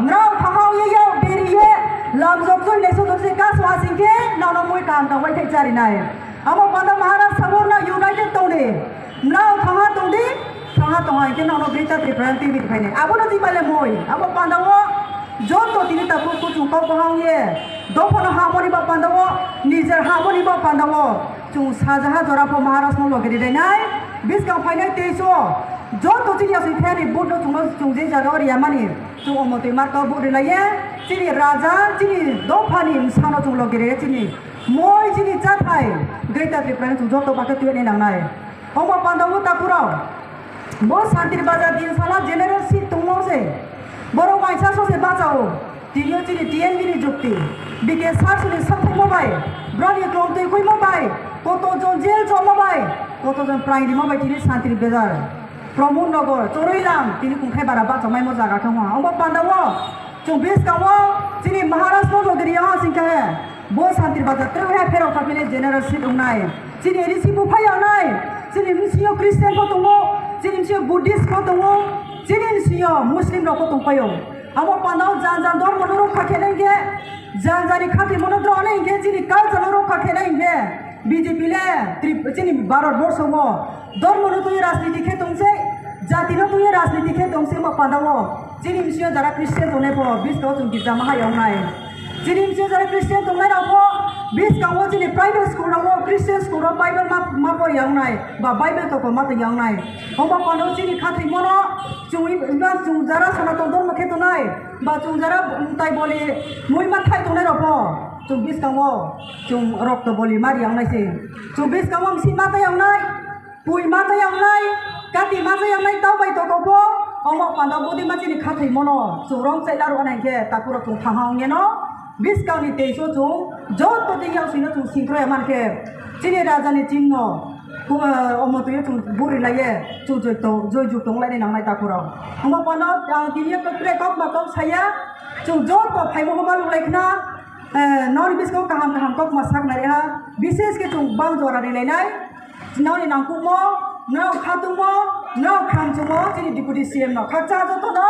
ngau thahau ye yo beri ye lam jok joi le so se ka swa sing ke no no moi kam ta wai thai chari nai amo panda maharaj sabor na united tong de ngau thaha tong de thaha tong ai ke no no grita prepare ti bit phai ne abo no ti pale moi amo panda wo jon to tini ta ku chu ko hang ye do phono ha moni ba panda wo nijer ha moni ba panda wo chu sajaha jora pho maharaj no lo geri dai nai bis ka phai nai te so jon to tini asi thani bud no chung je ja ro ri amani chu omo te mar ka bud la ye chini raja chini do phani sano chung lo geri chini moi chini cha thai greta prepare chu jo to ba ka tu ne nang nai omo panda wo ta pura bo santir bazar din sala general si tumo se বড় মাইসা সসে বাঁচাও তিনিও চিনি টিএনবিনি যুক্তি বিকে সারসুনি সাথে mobile ব্রনি ক্রম তুই কই mobile কতজন জেল জমাবাই কতজন প্রাইনি মোবাইল তিনি শান্তির বেজার প্রমোদ নগর চরইলাম তিনি কুংখাই বারা বাঁচামাই মো জায়গা খাওয়া অঙ্গ পান্ডাও চব্বিশ গাঁও চিনি মহারাষ্ট্র নগরীয় সিংখাহে বো শান্তির বাজার ত্রহে ফেরাও থাকলে জেনারেল সিট উনাই চিনি রিসিবু ফাইয়াও নাই চিনি মিসিও খ্রিস্টান কো দङ চিনি মিসিও Buddhist co দङ Jinin siyo Muslim roko tungpayo. Amo pandau jan dor monoro kakene inge jan khati monodro ane inge jini kal janoro kakene inge BJP le jini Bharat Borsho mo dor mono tu rajniti khe tungse jati no tu rajniti khe tungse mo pandao jini siyo jara Christian tone po bis ko tung gija maha yongnai jini siyo jara Christian tongnai rako bis kawo jini private school rako Christian school ro Bible ma po yongnai ba Bible to ko ma to yongnai homo pandau jini khati mono chung jara sanatong dor makhe tonai ba chung jara tai boli moi ma thai tonai roko chung bis kawo chung rok to boli mari yongnai se chung bis kawo si ma ta yongnai pui ma ta yongnai kati ma ta yongnai tau bai to ko po homo pandau bodi ma jini khati mono chung rong chai laru anai ke takuro chung thanghaw nge no bis kauni te so chung jot to te yaw sino chung singkro man ke chini rajani chingno omo tu chung buri la ye chung joy ju tong lai nang nai takuro homo pandau tini ko pre kok ma kok saya chung jot to phai mo ma lu lai khna nor bis ko kaham kok ma sak nai ha বিশেষ ke chung bang jora ri lai nai nau ni nang ku mo nau khatu mo nau kham chu mo chini deputy CM no khacha jo to no